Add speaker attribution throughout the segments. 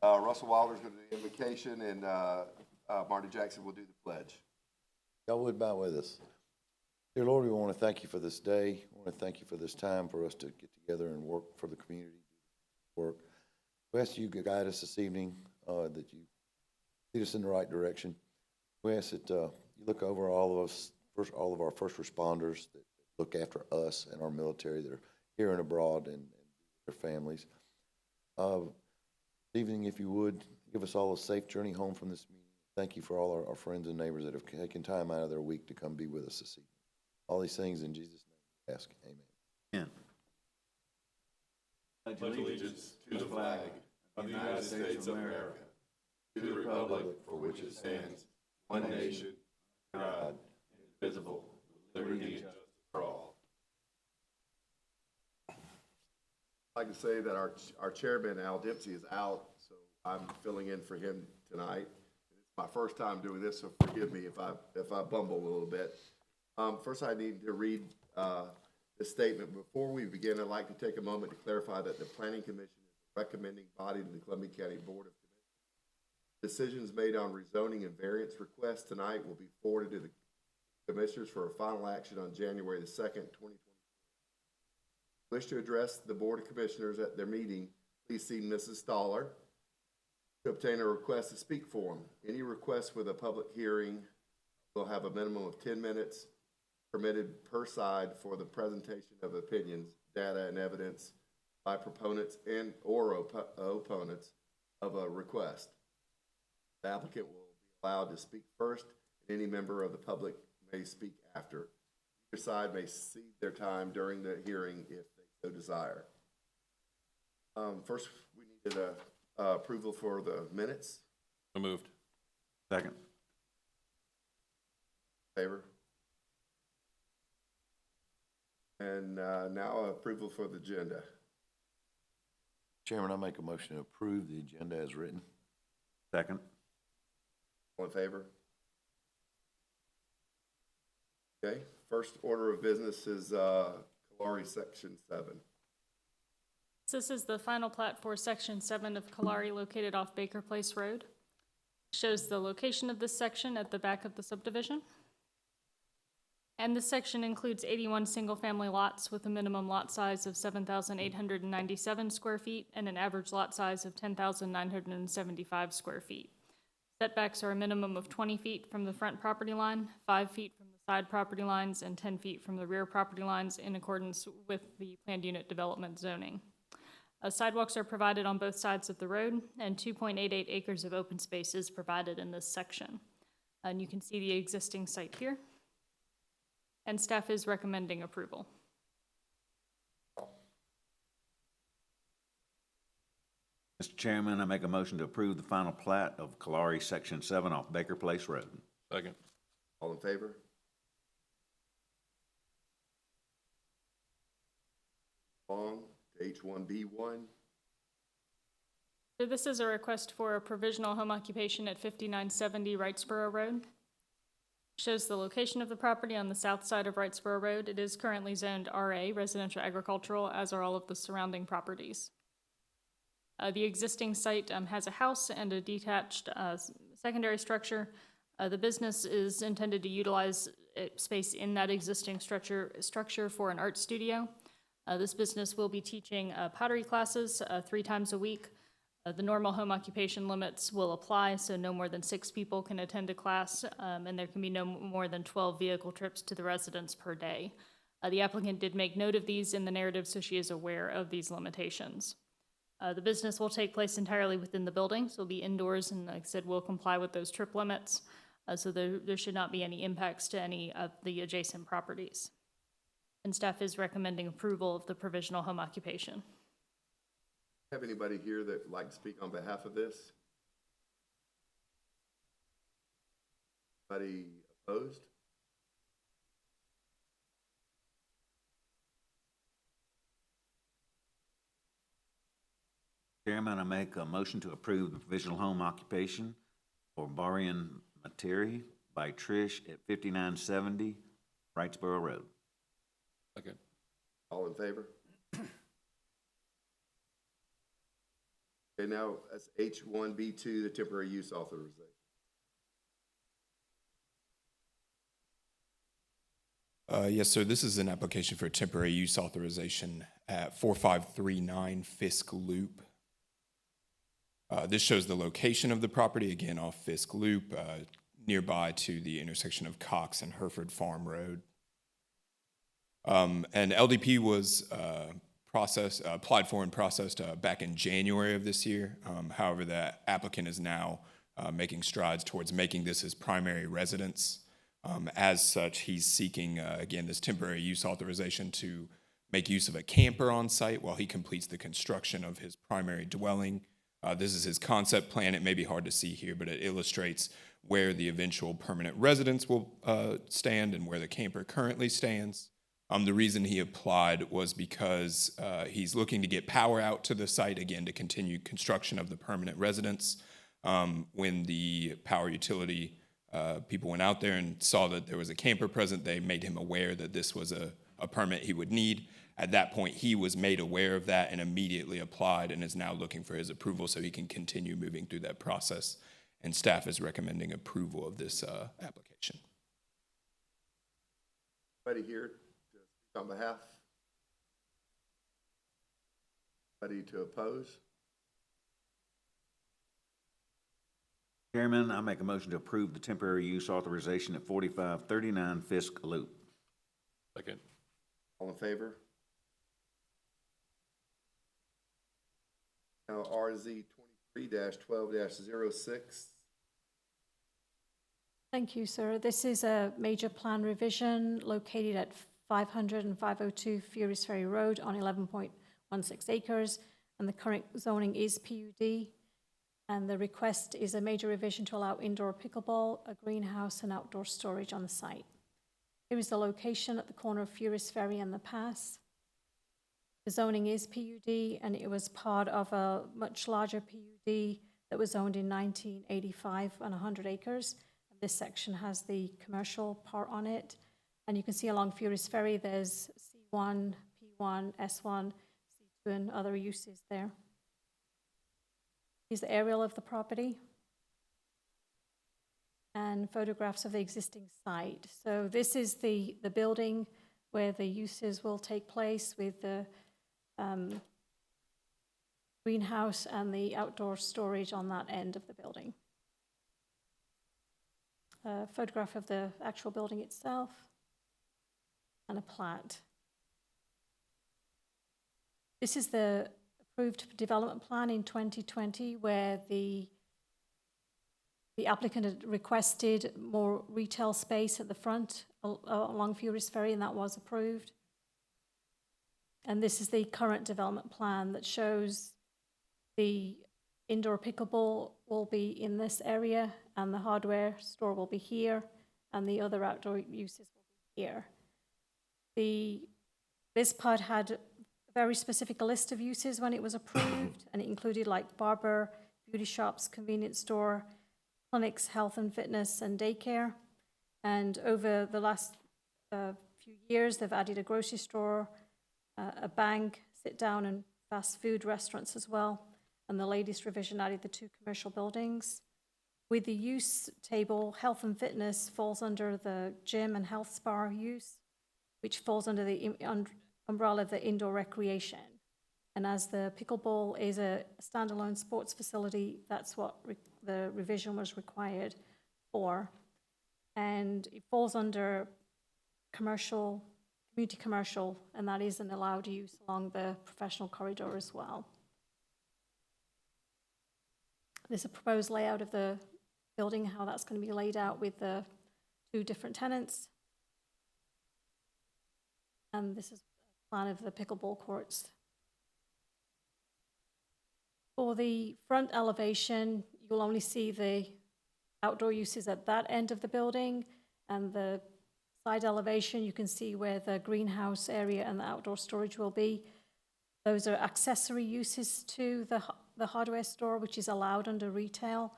Speaker 1: Russell Wilder's going to do the invocation, and Marty Jackson will do the pledge.
Speaker 2: Y'all would bow with us. Dear Lord, we want to thank you for this day. We want to thank you for this time for us to get together and work for the community, work. We ask you to guide us this evening, that you lead us in the right direction. We ask that you look over all of us, all of our first responders that look after us and our military that are here and abroad and their families. This evening, if you would, give us all a safe journey home from this meeting. Thank you for all our friends and neighbors that have taken time out of their week to come be with us this evening. All these things in Jesus' name we ask. Amen.
Speaker 1: Pledge allegiance to the flag of the United States of America, to the republic for which it stands, one nation, God, indivisible, with liberty and justice for all. I'd like to say that our chairman, Al Dempsey, is out, so I'm filling in for him tonight. It's my first time doing this, so forgive me if I bumble a little bit. First, I need to read this statement. Before we begin, I'd like to take a moment to clarify that the Planning Commission is a recommending body to the Columbia County Board of Commissioners. Decisions made on rezoning and variance requests tonight will be forwarded to the Commissioners for a final action on January the 2nd, 2020. Wish to address the Board of Commissioners at their meeting, please see Mrs. Stoller to obtain a request to speak for them. Any request with a public hearing will have a minimum of 10 minutes permitted per side for the presentation of opinions, data, and evidence by proponents and or opponents of a request. The applicant will be allowed to speak first, and any member of the public may speak after. Either side may cede their time during the hearing if they so desire. First, we needed approval for the minutes.
Speaker 3: So moved.
Speaker 4: Second.
Speaker 1: Favor? And now approval for the agenda.
Speaker 2: Chairman, I make a motion to approve the agenda as written.
Speaker 4: Second.
Speaker 1: All in favor? Okay, first order of business is Kalari Section 7.
Speaker 5: This is the final plat for Section 7 of Kalari located off Baker Place Road. Shows the location of this section at the back of the subdivision. And this section includes 81 single-family lots with a minimum lot size of 7,897 square feet and an average lot size of 10,975 square feet. Setbacks are a minimum of 20 feet from the front property line, 5 feet from the side property lines, and 10 feet from the rear property lines in accordance with the planned unit development zoning. Sidewalks are provided on both sides of the road, and 2.88 acres of open space is provided in this section. And you can see the existing site here. And staff is recommending approval.
Speaker 4: Mr. Chairman, I make a motion to approve the final plat of Kalari Section 7 off Baker Place Road.
Speaker 3: Second.
Speaker 1: All in favor? On to H1B1.
Speaker 5: So this is a request for a provisional home occupation at 5970 Wrightsboro Road. Shows the location of the property on the south side of Wrightsboro Road. It is currently zoned RA, residential agricultural, as are all of the surrounding properties. The existing site has a house and a detached secondary structure. The business is intended to utilize space in that existing structure for an art studio. This business will be teaching pottery classes 3 times a week. The normal home occupation limits will apply, so no more than 6 people can attend a class, and there can be no more than 12 vehicle trips to the residence per day. The applicant did make note of these in the narrative, so she is aware of these limitations. The business will take place entirely within the building, so it'll be indoors, and like I said, will comply with those trip limits, so there should not be any impacts to any of the adjacent properties. And staff is recommending approval of the provisional home occupation.
Speaker 1: Have anybody here that would like to speak on behalf of this? Anybody opposed?
Speaker 4: Chairman, I make a motion to approve the provisional home occupation for Barian Materi by Trish at 5970 Wrightsboro Road.
Speaker 3: Second.
Speaker 1: All in favor? Okay, now that's H1B2, the temporary use authorization.
Speaker 3: Yes, sir. This is an application for temporary use authorization at 4539 Fisk Loop. This shows the location of the property, again, off Fisk Loop, nearby to the intersection of Cox and Hereford Farm Road. And LDP was applied for and processed back in January of this year. However, the applicant is now making strides towards making this his primary residence. As such, he's seeking, again, this temporary use authorization to make use of a camper on site while he completes the construction of his primary dwelling. This is his concept plan. It may be hard to see here, but it illustrates where the eventual permanent residence will stand and where the camper currently stands. The reason he applied was because he's looking to get power out to the site, again, to continue construction of the permanent residence. When the power utility people went out there and saw that there was a camper present, they made him aware that this was a permit he would need. At that point, he was made aware of that and immediately applied and is now looking for his approval so he can continue moving through that process. And staff is recommending approval of this application.
Speaker 1: Anybody here to speak on behalf? Anybody to oppose?
Speaker 4: Chairman, I make a motion to approve the temporary use authorization at 4539 Fisk Loop.
Speaker 6: Second.
Speaker 1: All in favor? Now, RZ 23-12-06.
Speaker 7: Thank you, sir. This is a major plan revision located at 500 and 502 Furious Ferry Road on 11.16 acres, and the current zoning is PUD. And the request is a major revision to allow indoor pickleball, a greenhouse, and outdoor storage on the site. Here is the location at the corner of Furious Ferry and the Pass. The zoning is PUD, and it was part of a much larger PUD that was owned in 1985 on 100 acres. And this section has the commercial part on it. And you can see along Furious Ferry, there's C1, P1, S1, C2, and other uses there. Here's the aerial of the property and photographs of the existing site. So this is the building where the uses will take place with the greenhouse and the outdoor storage on that end of the building. A photograph of the actual building itself and a plat. This is the approved development plan in 2020 where the applicant had requested more retail space at the front along Furious Ferry, and that was approved. And this is the current development plan that shows the indoor pickleball will be in this area, and the hardware store will be here, and the other outdoor uses will be here. This part had a very specific list of uses when it was approved, and it included like barber, beauty shops, convenience store, clinics, health and fitness, and daycare. And over the last few years, they've added a grocery store, a bank, sit-down and fast food restaurants as well. And the latest revision added the 2 commercial buildings. With the use table, health and fitness falls under the gym and health spa use, which falls under the umbrella of the indoor recreation. And as the pickleball is a standalone sports facility, that's what the revision was required for. And it falls under community commercial, and that is an allowed use along the professional corridor as well. There's a proposed layout of the building, how that's going to be laid out with the 2 different tenants. And this is a plan of the pickleball courts. For the front elevation, you'll only see the outdoor uses at that end of the building, and the side elevation, you can see where the greenhouse area and the outdoor storage will be. Those are accessory uses to the hardware store, which is allowed under retail,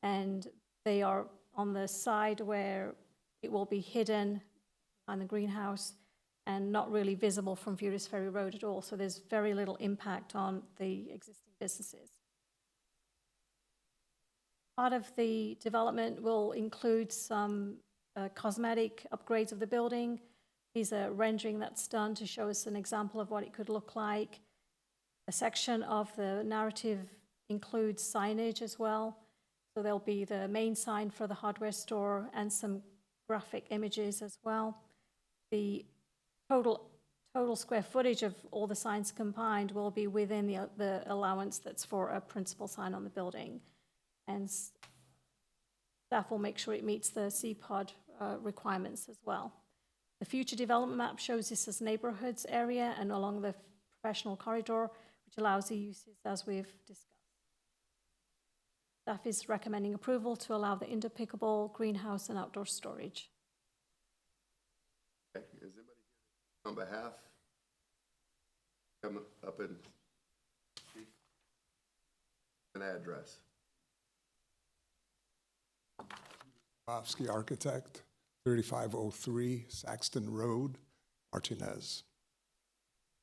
Speaker 7: and they are on the side where it will be hidden behind the greenhouse and not really visible from Furious Ferry Road at all. So there's very little impact on the existing businesses. Part of the development will include some cosmetic upgrades of the building. Here's a rendering that's done to show us an example of what it could look like. A section of the narrative includes signage as well. So there'll be the main sign for the hardware store and some graphic images as well. The total square footage of all the signs combined will be within the allowance that's for a principal sign on the building. And staff will make sure it meets the CPOD requirements as well. The future development map shows this as neighborhoods area and along the professional corridor, which allows the uses as we've discussed. Staff is recommending approval to allow the indoor pickleball, greenhouse, and outdoor storage.
Speaker 1: Okay, is anybody here on behalf? Come up and speak. An address.
Speaker 6: Bofsky Architect, 3503 Saxton Road, Martinez.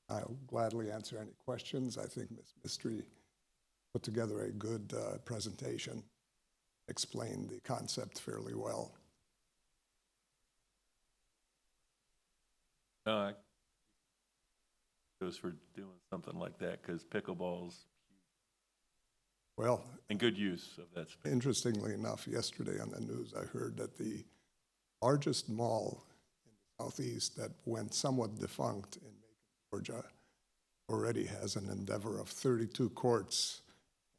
Speaker 6: I'll gladly answer any questions. I think Ms. Mistry put together a good presentation, explained the concept fairly well.
Speaker 8: No, goes for doing something like that because pickleball's
Speaker 6: Well,
Speaker 8: and good use of that space.
Speaker 6: interestingly enough, yesterday on the news, I heard that the largest mall in the southeast that went somewhat defunct in Macon, Georgia, already has an endeavor of 32 courts,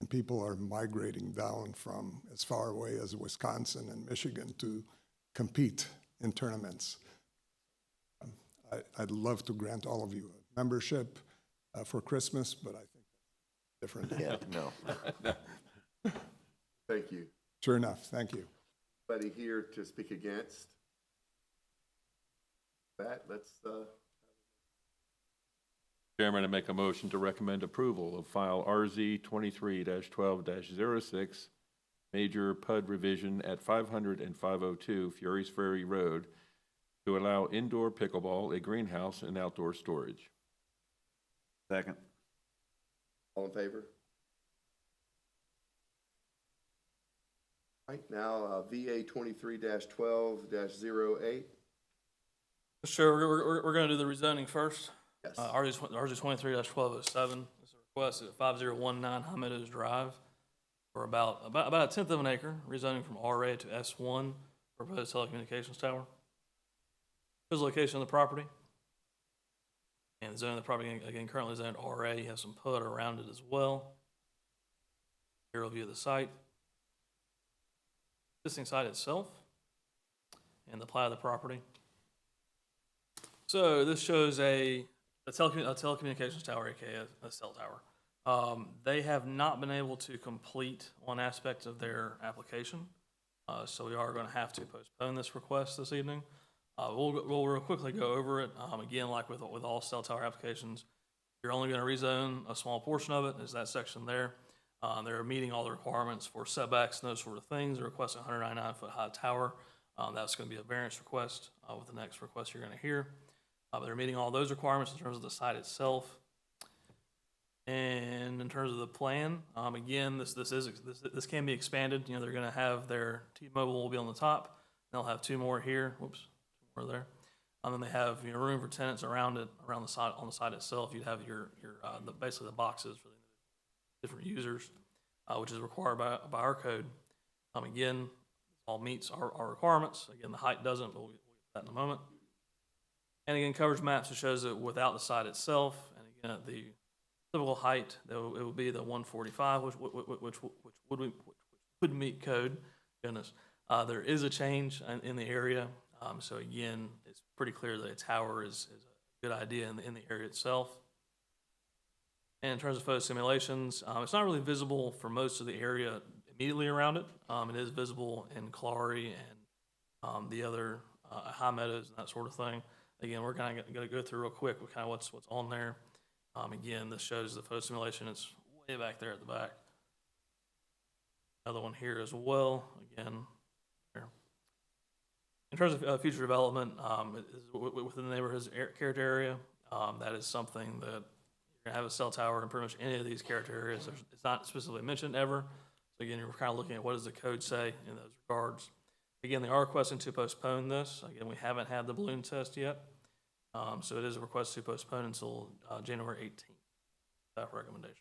Speaker 6: and people are migrating down from as far away as Wisconsin and Michigan to compete in tournaments. I'd love to grant all of you a membership for Christmas, but I think that's different.
Speaker 2: Yeah, no.
Speaker 1: Thank you.
Speaker 6: Sure enough, thank you.
Speaker 1: Anybody here to speak against that? Let's,
Speaker 8: Chairman, I make a motion to recommend approval of file RZ 23-12-06, major PUD revision at 500 and 502 Furys Ferry Road to allow indoor pickleball, a greenhouse, and outdoor storage.
Speaker 4: Second.
Speaker 1: all in favor? All right, now, VA 23-12-08.
Speaker 9: Sure, we're gonna do the rezoning first.
Speaker 1: Yes.
Speaker 9: RZ 23-1207, this is a request at 5019 High Meadows Drive for about a tenth of an acre, rezoning from RA to S1, proposed telecommunications tower. Here's the location of the property. And the zoning of the property, again, currently zoned RA, you have some PUD around it as well. Aerial view of the site. Existing site itself, and the plat of the property. So this shows a telecommunications tower, aka a cell tower. They have not been able to complete one aspect of their application, so we are going to have to postpone this request this evening. We'll real quickly go over it. Again, like with all cell tower applications, you're only going to rezone a small portion of it. There's that section there. They're meeting all the requirements for setbacks and those sort of things. They're requesting a 199-foot high tower. That's going to be a variance request with the next request you're going to hear. They're meeting all those requirements in terms of the site itself. And in terms of the plan, again, this can be expanded. You know, they're going to have their T-Mobile will be on the top. They'll have two more here. Whoops, two more there. And then they have room for tenants around it, around the site, on the site itself. You'd have basically the boxes for the different users, which is required by our code. Again, all meets our requirements. Again, the height doesn't, but we'll get that in a moment. And again, coverage maps, it shows it without the site itself. And again, at the typical height, it would be the 145, which would meet code. Goodness, there is a change in the area. So again, it's pretty clear that a tower is a good idea in the area itself. And in terms of photo simulations, it's not really visible for most of the area immediately around it. It is visible in Clary and the other High Meadows and that sort of thing. Again, we're kind of going to go through real quick with kind of what's on there. Again, this shows the photo simulation. It's way back there at the back. Another one here as well. Again, there. In terms of future development, within the neighborhood's character area, that is something that you're going to have a cell tower in pretty much any of these character areas. It's not specifically mentioned ever. So again, you're kind of looking at what does the code say in those regards. Again, they are requesting to postpone this. Again, we haven't had the balloon test yet. So it is a request to postpone until January 18th. That recommendation.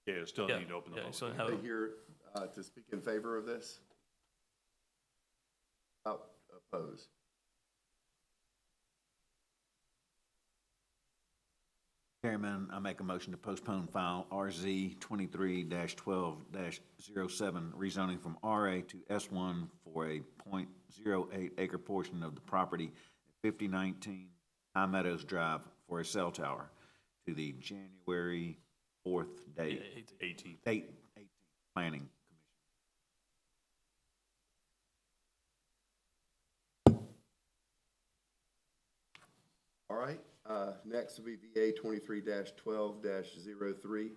Speaker 10: Yeah, still
Speaker 9: Yeah,
Speaker 10: need to open the
Speaker 9: yeah,
Speaker 10: public.
Speaker 9: so
Speaker 10: hearing.
Speaker 9: have-
Speaker 1: Anybody here to speak in favor of this? Oppose?
Speaker 4: Chairman, I make a motion to postpone file RZ 23-12-07, rezoning from RA to S1 for a .08 acre portion of the property at 5019 High Meadows Drive for a cell tower to the January 4th date.
Speaker 10: 18th.
Speaker 4: Date 18th, Planning Commission.
Speaker 1: All right, next will be VA 23-12-03.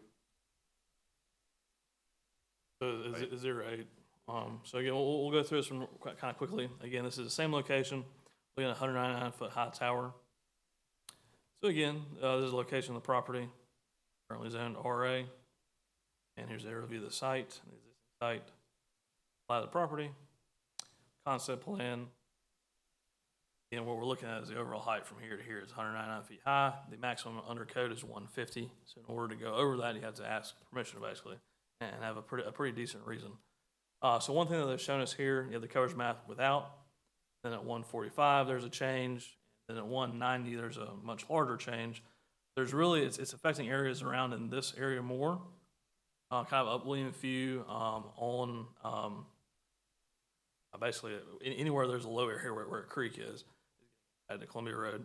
Speaker 9: So is 08. So again, we'll go through this one kind of quickly. Again, this is the same location, looking at a 199-foot high tower. So again, this is the location of the property, currently zoned RA. And here's the aerial view of the site, the existing site, plat of the property, concept plan. And what we're looking at is the overall height from here to here is 199 feet high. The maximum under code is 150. So in order to go over that, you have to ask permission basically and have a pretty decent reason. So one thing that they've shown us here, you have the coverage map without. Then at 145, there's a change. Then at 190, there's a much larger change. There's really, it's affecting areas around in this area more. Kind of up William Few on basically anywhere there's a low area where a creek is at the Columbia Road.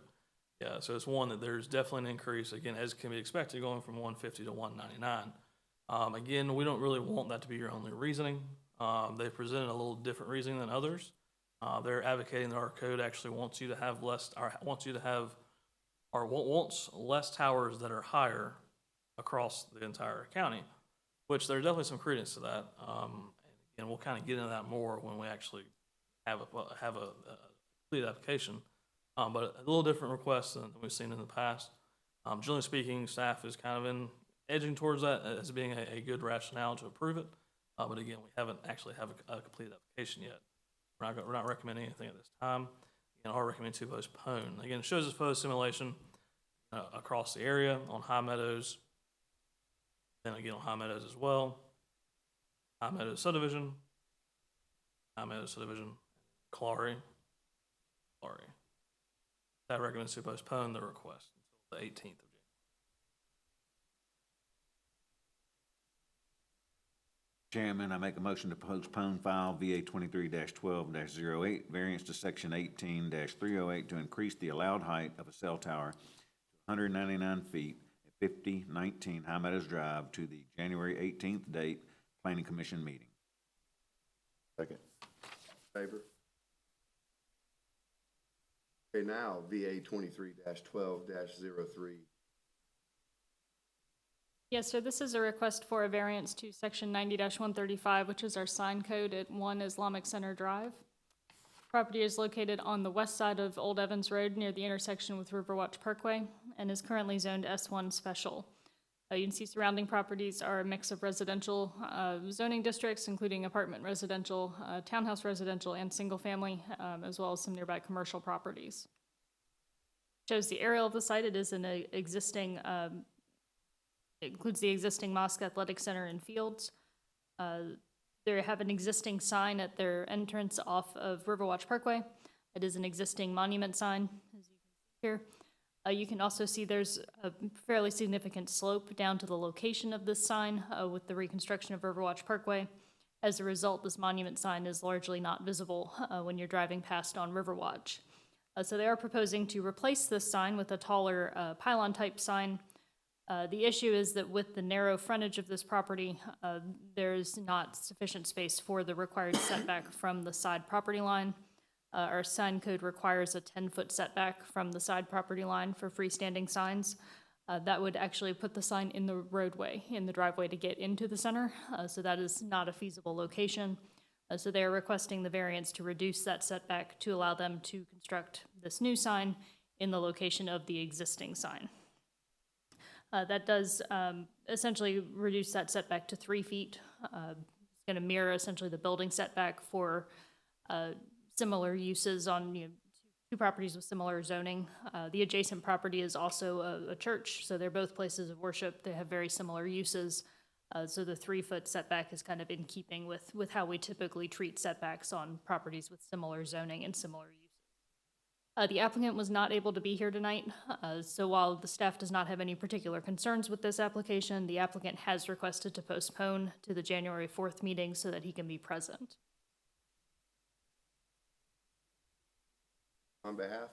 Speaker 9: Yeah, so it's one that there's definitely an increase, again, as can be expected, going from 150 to 199. Again, we don't really want that to be your only reasoning. They've presented a little different reasoning than others. They're advocating that our code actually wants you to have less, or wants less towers that are higher across the entire county, which there's definitely some credence to that. And we'll kind of get into that more when we actually have a complete application. But a little different request than we've seen in the past. Generally speaking, staff is kind of edging towards that as being a good rationale to approve it. But again, we haven't actually have a completed application yet. We're not recommending anything at this time. Again, I'll recommend to postpone. Again, it shows this photo simulation across the area on High Meadows. Then again on High Meadows as well. High Meadows subdivision. High Meadows subdivision. Clary. That recommends to postpone the request until the 18th of January.
Speaker 4: Chairman, I make a motion to postpone file VA 23-12-08, variance to section 18-308 to increase the allowed height of a cell tower to 199 feet at 5019 High Meadows Drive to the January 18th date Planning Commission meeting.
Speaker 2: Second.
Speaker 1: Favor? Okay, now VA 23-12-03.
Speaker 5: Yes, so this is a request for a variance to section 90-135, which is our sign code at 1 Islamic Center Drive. Property is located on the west side of Old Evans Road near the intersection with Riverwatch Parkway and is currently zoned S1 Special. You can see surrounding properties are a mix of residential zoning districts, including apartment residential, townhouse residential, and single family, as well as some nearby commercial properties. Shows the aerial of the site. It is an existing it includes the existing Mosque Athletic Center and fields. They have an existing sign at their entrance off of Riverwatch Parkway. It is an existing monument sign, as you can see here. You can also see there's a fairly significant slope down to the location of this sign with the reconstruction of Riverwatch Parkway. As a result, this monument sign is largely not visible when you're driving past on Riverwatch. So they are proposing to replace this sign with a taller pylon-type sign. The issue is that with the narrow frontage of this property, there's not sufficient space for the required setback from the side property line. Our sign code requires a 10-foot setback from the side property line for freestanding signs. That would actually put the sign in the roadway, in the driveway to get into the center, so that is not a feasible location. So they are requesting the variance to reduce that setback to allow them to construct this new sign in the location of the existing sign. That does essentially reduce that setback to 3 feet. It's going to mirror essentially the building setback for similar uses on two properties with similar zoning. The adjacent property is also a church, so they're both places of worship. They have very similar uses. So the 3-foot setback is kind of in keeping with how we typically treat setbacks on properties with similar zoning and similar uses. The applicant was not able to be here tonight, so while the staff does not have any particular concerns with this application, the applicant has requested to postpone to the January 4th meeting so that he can be present.
Speaker 1: On behalf?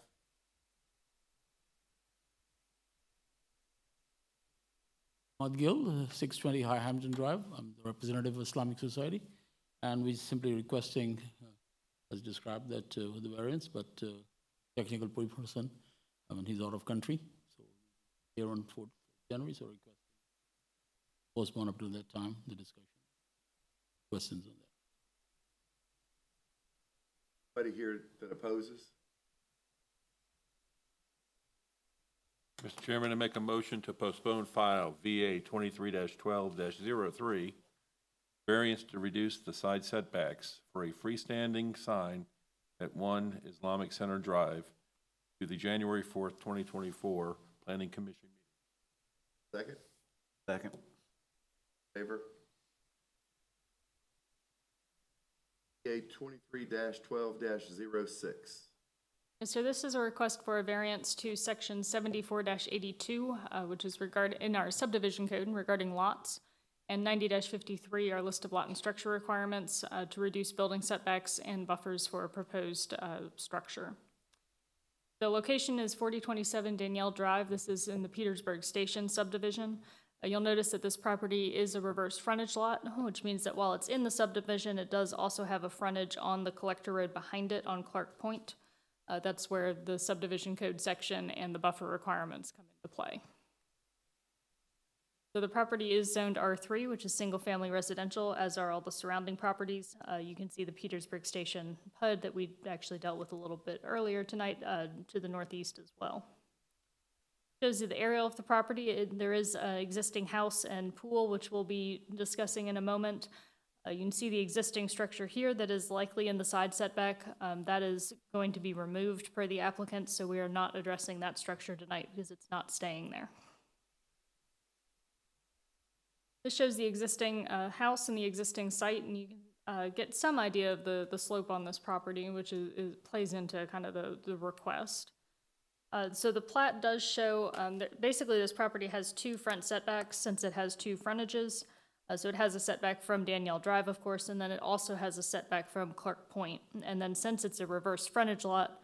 Speaker 10: Ahmad Gill, 620 High Hampton Drive. I'm the representative of Islamic Society, and we're simply requesting, as described, that the variance, but technical person, he's out of country, so here on 4th January, so request postpone up to that time, the discussion. Questions on that?
Speaker 1: Anybody here that opposes?
Speaker 8: Mr. Chairman, I make a motion to postpone file VA 23-12-03, variance to reduce the side setbacks for a freestanding sign at 1 Islamic Center Drive to the January 4th, 2024 Planning Commission meeting.
Speaker 1: Second?
Speaker 4: Second.
Speaker 1: Favor? VA 23-12-06.
Speaker 5: And so this is a request for a variance to section 74-82, which is in our subdivision code regarding lots, and 90-53, our list of lot and structure requirements to reduce building setbacks and buffers for a proposed structure. The location is 4027 Danielle Drive. This is in the Petersburg Station subdivision. You'll notice that this property is a reverse frontage lot, which means that while it's in the subdivision, it does also have a frontage on the collector road behind it on Clark Point. That's where the subdivision code section and the buffer requirements come into play. So the property is zoned R3, which is single-family residential, as are all the surrounding properties. You can see the Petersburg Station PUD that we actually dealt with a little bit earlier tonight to the northeast as well. Shows you the aerial of the property. There is an existing house and pool, which we'll be discussing in a moment. You can see the existing structure here that is likely in the side setback. That is going to be removed per the applicant, so we are not addressing that structure tonight because it's not staying there. This shows the existing house and the existing site, and you can get some idea of the slope on this property, which plays into kind of the request. So the plat does show, that basically this property has 2 front setbacks since it has 2 frontages. So it has a setback from Danielle Drive, of course, and then it also has a setback from Clark Point. And then since it's a reverse frontage lot,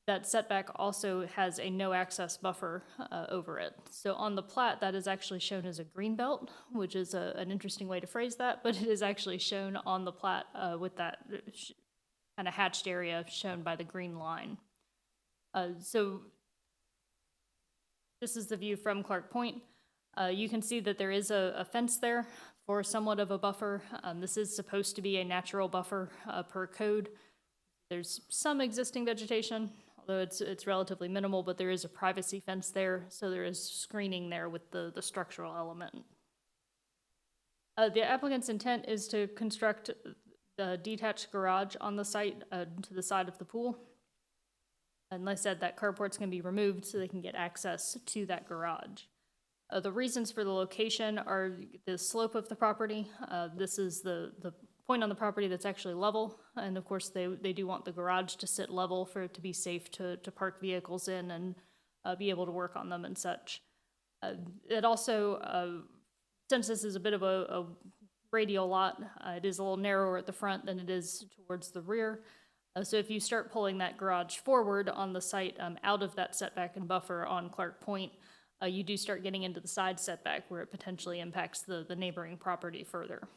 Speaker 5: that setback also has a no-access buffer over it. So on the plat, that is actually shown as a green belt, which is an interesting way to phrase that, but it is actually shown on the plat with that kind of hatched area shown by the green line. So this is the view from Clark Point. You can see that there is a fence there for somewhat of a buffer. This is supposed to be a natural buffer per code. There's some existing vegetation, although it's relatively minimal, but there is a privacy fence there, so there is screening there with the structural element. The applicant's intent is to construct the detached garage on the site to the side of the pool. And like I said, that carport's going to be removed so they can get access to that garage. The reasons for the location are the slope of the property. This is the point on the property that's actually level. And of course, they do want the garage to sit level for it to be safe to park vehicles in and be able to work on them and such. It also, since this is a bit of a radial lot, it is a little narrower at the front than it is towards the rear. So if you start pulling that garage forward on the site out of that setback and buffer on Clark Point, you do start getting into the side setback where it potentially impacts the neighboring property further.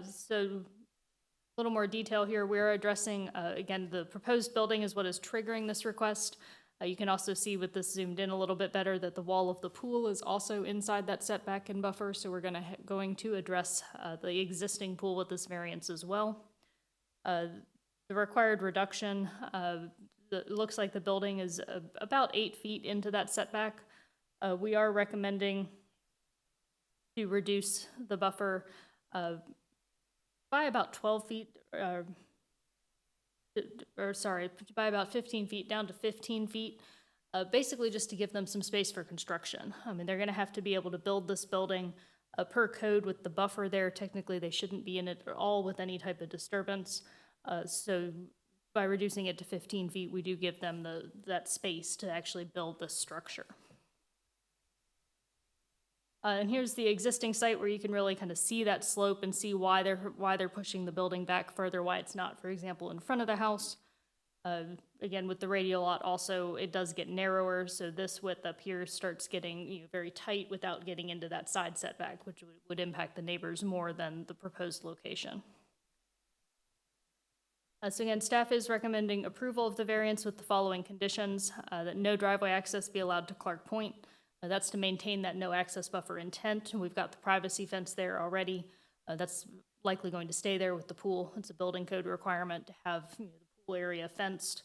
Speaker 5: So a little more detail here. We're addressing, again, the proposed building is what is triggering this request. You can also see with this zoomed in a little bit better that the wall of the pool is also inside that setback and buffer, so we're going to address the existing pool with this variance as well. The required reduction, it looks like the building is about 8 feet into that setback. We are recommending to reduce the buffer by about 12 feet, by about 15 feet down to 15 feet, basically just to give them some space for construction. I mean, they're going to have to be able to build this building per code with the buffer there. Technically, they shouldn't be in it at all with any type of disturbance. So by reducing it to 15 feet, we do give them that space to actually build this structure. And here's the existing site where you can really kind of see that slope and see why they're pushing the building back further, why it's not, for example, in front of the house. Again, with the radial lot also, it does get narrower, so this width up here starts getting very tight without getting into that side setback, which would impact the neighbors more than the proposed location. So again, staff is recommending approval of the variance with the following conditions: that no driveway access be allowed to Clark Point. That's to maintain that no access buffer intent. We've got the privacy fence there already. That's likely going to stay there with the pool. It's a building code requirement to have the pool area fenced.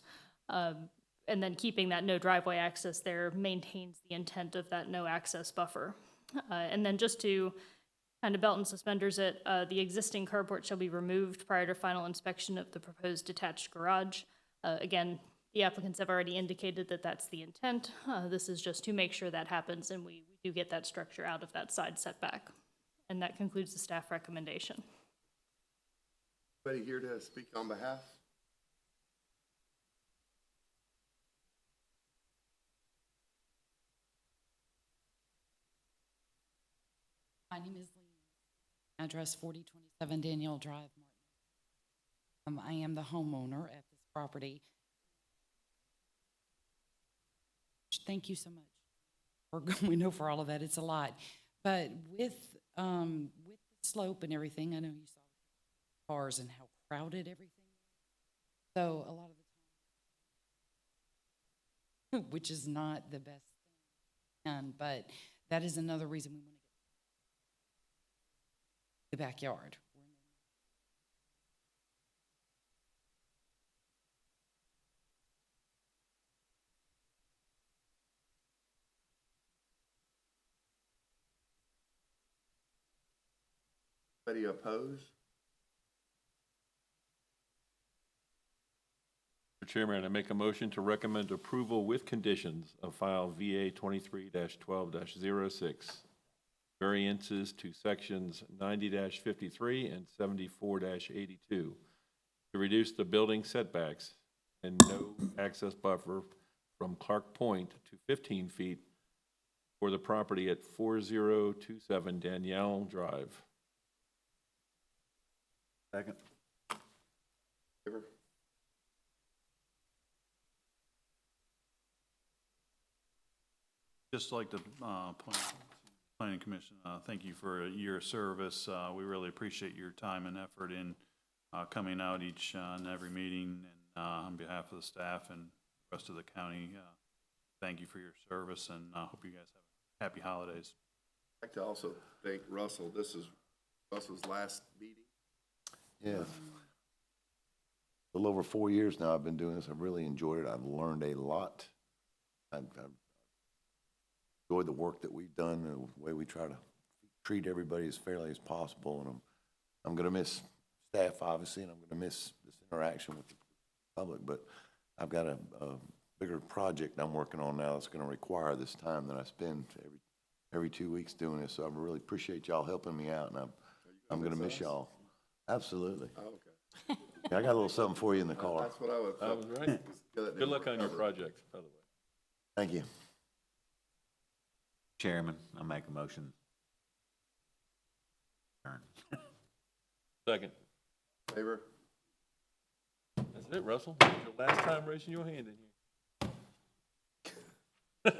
Speaker 5: And then keeping that no driveway access there maintains the intent of that no access buffer. And then just to kind of belt and suspenders it, the existing carport shall be removed prior to final inspection of the proposed detached garage. Again, the applicants have already indicated that that's the intent. This is just to make sure that happens and we do get that structure out of that side setback. And that concludes the staff recommendation.
Speaker 1: Anybody here to speak on behalf?
Speaker 11: My name is Lee. Address 4027 Danielle Drive, Martin. I am the homeowner at this property. Thank you so much for going over all of that. It's a lot. But with the slope and everything, I know you saw cars and how crowded everything is. So a lot of the time, which is not the best thing, but that is another reason we want to get the backyard.
Speaker 1: Anybody opposed?
Speaker 8: Mr. Chairman, I make a motion to recommend approval with conditions of file VA 23-12-06, variances to sections 90-53 and 74-82 to reduce the building setbacks and no access buffer from Clark Point to 15 feet for the property at 4027 Danielle Drive.
Speaker 4: Second.
Speaker 1: Favor?
Speaker 12: Just like to Planning Commission, thank you for a year of service. We really appreciate your time and effort in coming out each and every meeting. And on behalf of the staff and the rest of the county, thank you for your service, and I hope you guys have happy holidays.
Speaker 1: I'd like to also thank Russell. This is Russell's last meeting.
Speaker 2: Yes. A little over 4 years now I've been doing this. I've really enjoyed it. I've learned a lot. I've enjoyed the work that we've done, the way we try to treat everybody as fairly as possible. And I'm going to miss staff, obviously, and I'm going to miss this interaction with the public. But I've got a bigger project I'm working on now that's going to require this time that I spend every 2 weeks doing this. So I really appreciate y'all helping me out, and I'm going to miss y'all. Absolutely.
Speaker 1: Oh, okay.
Speaker 2: Yeah, I got a little something for you in the car.
Speaker 1: That's what I would.
Speaker 8: That was right. Good luck on your project, by the way.
Speaker 2: Thank you.
Speaker 4: Chairman, I make a motion.
Speaker 8: Second.
Speaker 1: Favor?
Speaker 8: That's it, Russell. Your last time raising your hand in here.